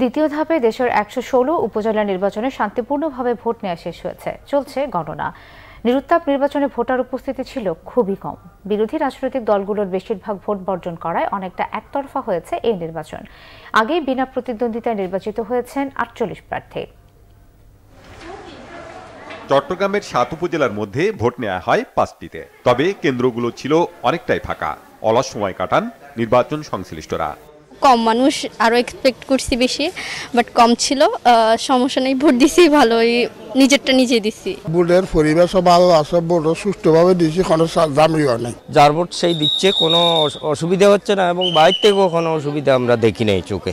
দ্বিতীয় ধাপে দেশের ১১৬ উপজেলা নির্বাচনে শান্তিপূর্ণভাবে ভোট নেওয়া শেষ হয়েছে। চলছে গণনা। নিরুত্তাপ নির্বাচনে ভোটার উপস্থিতি ছিল খুবই কম। বিরোধী রাজনৈতিক দলগুলোর বেশিরভাগ ভোট বর্জন করায় অনেকটা একতরফা হয়েছে এই নির্বাচন। আগেই বিনা প্রতিদ্বন্দ্বিতায় নির্বাচিত হয়েছেন ৪৮ প্রার্থী। চট্টগ্রামের ৭ উপজেলার মধ্যে ভোট নেওয়া হয় ৫টিতে। তবে কেন্দ্রগুলো ছিল অনেকটাই ফাঁকা। অলস সময় কাটান নির্বাচন সংশ্লিষ্টরা। কম মানুষ, আরো এক্সপেক্ট করছি বেশি, বাট কম ছিল। সমস্যা নেই, ভোট দিছি ভালোই, নিজেরটা নিজে দিছি। ভোটের পরিবেশও ভালো আছে, ভোটও সুষ্ঠুভাবে দিছি, কোনো ঝামেলা নেই। যার ভোট সেই দিচ্ছে, কোনো অসুবিধা হচ্ছে না এবং বাইরে থেকেও কোনো অসুবিধা আমরা দেখি নাই চোখে।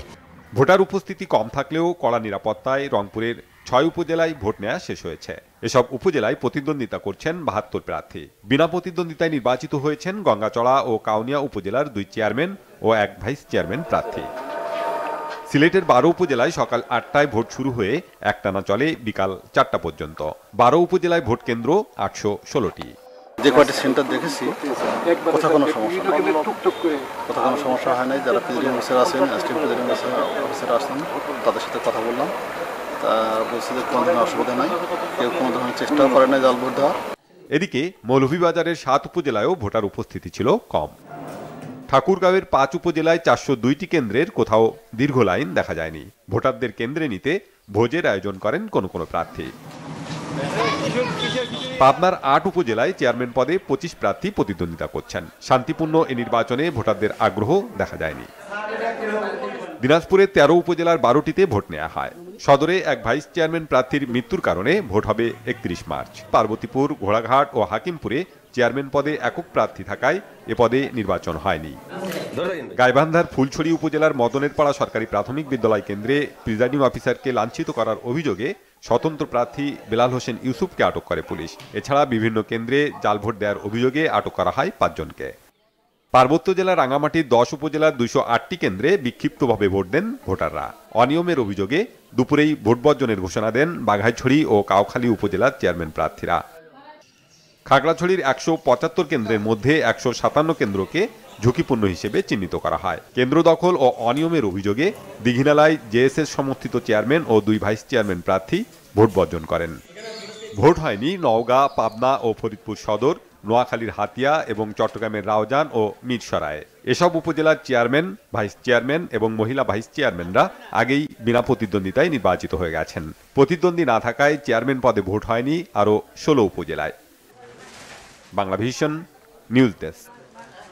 ভোটার উপস্থিতি কম থাকলেও কড়া নিরাপত্তায় রংপুরের ৬ উপজেলায় ভোট নেওয়া শেষ হয়েছে। এসব উপজেলায় প্রতিদ্বন্দ্বিতা করছেন ৭২ প্রার্থী। বিনা প্রতিদ্বন্দ্বিতায় নির্বাচিত হয়েছেন গঙ্গাচড়া ও কাউনিয়া উপজেলার ২ চেয়ারম্যান ও ১ ভাইস চেয়ারম্যান প্রার্থী। সিলেটের ১২ উপজেলায় সকাল ৮টায় ভোট শুরু হয়ে একটানা চলে বিকাল ৪টা পর্যন্ত। ১২ উপজেলায় ভোট কেন্দ্র ৮১৬টি। যে কয়টি সেন্টার দেখেছি কোথাও কোনো সমস্যা হয় নাই। যারা প্রেসিডেন্ট অফিসার আছেন, অ্যাসিস্ট্যান্ট প্রেসিডেন্ট অফিসার আসছেন, তাদের সাথে কথা বললাম। তা বলছে যে কোনো ধরনের অসুবিধা নাই, কেউ কোনো ধরনের চেষ্টাও করে নাই জাল ভোট দেওয়ার। এদিকে মৌলভীবাজারের ৭ উপজেলায়ও ভোটার উপস্থিতি ছিল কম। ঠাকুরগাঁওয়ের ৫ উপজেলায় ৪০২টি কেন্দ্রের কোথাও দীর্ঘ লাইন দেখা যায়নি। ভোটারদের কেন্দ্রে নিতে ভোজের আয়োজন করেন কোনো প্রার্থী। পাবনার ৮ উপজেলায় চেয়ারম্যান পদে ২৫ প্রার্থী প্রতিদ্বন্দ্বিতা করছেন। শান্তিপূর্ণ এ নির্বাচনে ভোটারদের আগ্রহ দেখা যায়নি। দিনাজপুরের ১৩ উপজেলার ১২টিতে ভোট নেওয়া হয়। সদরে ১ ভাইস চেয়ারম্যান প্রার্থীর মৃত্যুর কারণে ভোট হবে ৩১ মার্চ। পার্বতীপুর, ঘোড়াঘাট ও হাকিমপুরে চেয়ারম্যান পদে একক প্রার্থী থাকায় এ পদে নির্বাচন হয়নি। গাইবান্ধার ফুলছড়ি উপজেলার মদনেরপাড়া সরকারি প্রাথমিক বিদ্যালয় কেন্দ্রে প্রিজাইডিং অফিসারকে লাঞ্ছিত করার অভিযোগে স্বতন্ত্র প্রার্থী বেলাল হোসেন ইউসুফকে আটক করে পুলিশ। এছাড়া বিভিন্ন কেন্দ্রে জাল ভোট দেওয়ার অভিযোগে আটক করা হয় ৫ জনকে। পার্বত্য জেলার রাঙামাটির ১০ উপজেলার ২০৮টি কেন্দ্রে বিক্ষিপ্তভাবে ভোট দেন ভোটাররা। অনিয়মের অভিযোগে দুপুরেই ভোট বর্জনের ঘোষণা দেন বাঘাইছড়ি ও কাউখালী উপজেলার চেয়ারম্যান প্রার্থীরা। খাগড়াছড়ির ১৭৫ কেন্দ্রের মধ্যে ১৫৭ কেন্দ্রকে ঝুঁকিপূর্ণ হিসেবে চিহ্নিত করা হয়। কেন্দ্র দখল ও অনিয়মের অভিযোগে দীঘিনালায় জেএসএস সমর্থিত চেয়ারম্যান ও ২ ভাইস চেয়ারম্যান প্রার্থী ভোট বর্জন করেন। ভোট হয়নি নওগাঁ, পাবনা ও ফরিদপুর সদর, নোয়াখালীর হাতিয়া এবং চট্টগ্রামের রাউজান ও মিরসরায়ে। এসব উপজেলার চেয়ারম্যান, ভাইস চেয়ারম্যান এবং মহিলা ভাইস চেয়ারম্যানরা আগেই বিনা প্রতিদ্বন্দ্বিতায় নির্বাচিত হয়ে গেছেন। প্রতিদ্বন্দ্বী না থাকায় চেয়ারম্যান পদে ভোট হয়নি আরও ১৬ উপজেলায়। Banglavision news desk.